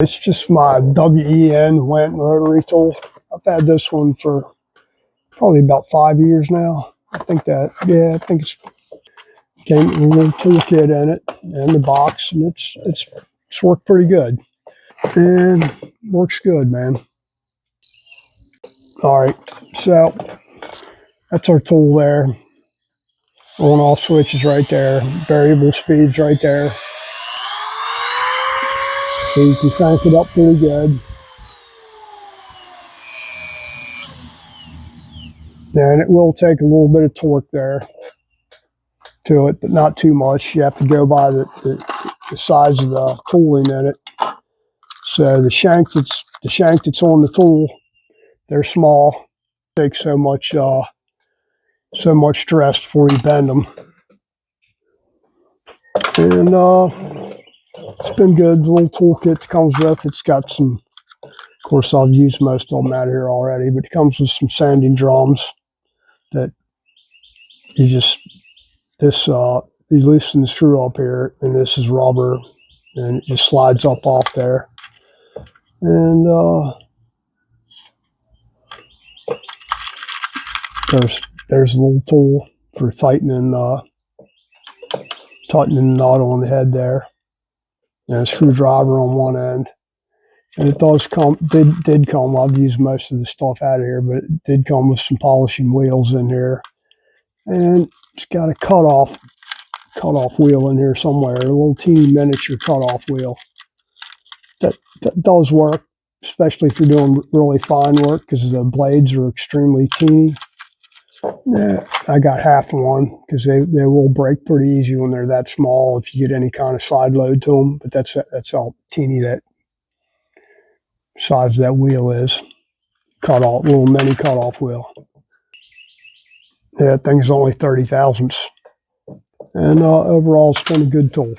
It's just my WEN rotary tool. I've had this one for probably about 5 years now. I think it's came with a little toolkit in it and the box, and it's worked pretty good and works good, man. All right, so that's our tool there. On off switches right there, variable speeds right there. So you can crank it up pretty good. And it will take a little bit of torque there to it, but not too much. You have to go by the size of the tooling in it. So the shank that's on the tool, they're small. It takes so much stress before you bend them. And it's been good. The little toolkit that comes with it's got some. Of course, I've used most of them out here already, but it comes with some sanding drums that you loosen the screw up here, and this is rubber, and it just slides up off there. And there's a little tool for tightening the knot on the head there, and a screwdriver on one end. And it did come. I've used most of the stuff out of here, but it did come with some polishing wheels in here, and it's got a cutoff wheel in here somewhere, a little teeny miniature cutoff wheel. That does work, especially if you're doing really fine work, because the blades are extremely teeny. Yeah, I got half one because they will break pretty easy when they're that small if you get any kind of side load to them. But that's how teeny that size that wheel is. Little mini cutoff wheel. Yeah, that thing's only 30 thousandths. And overall, it's been a good tool.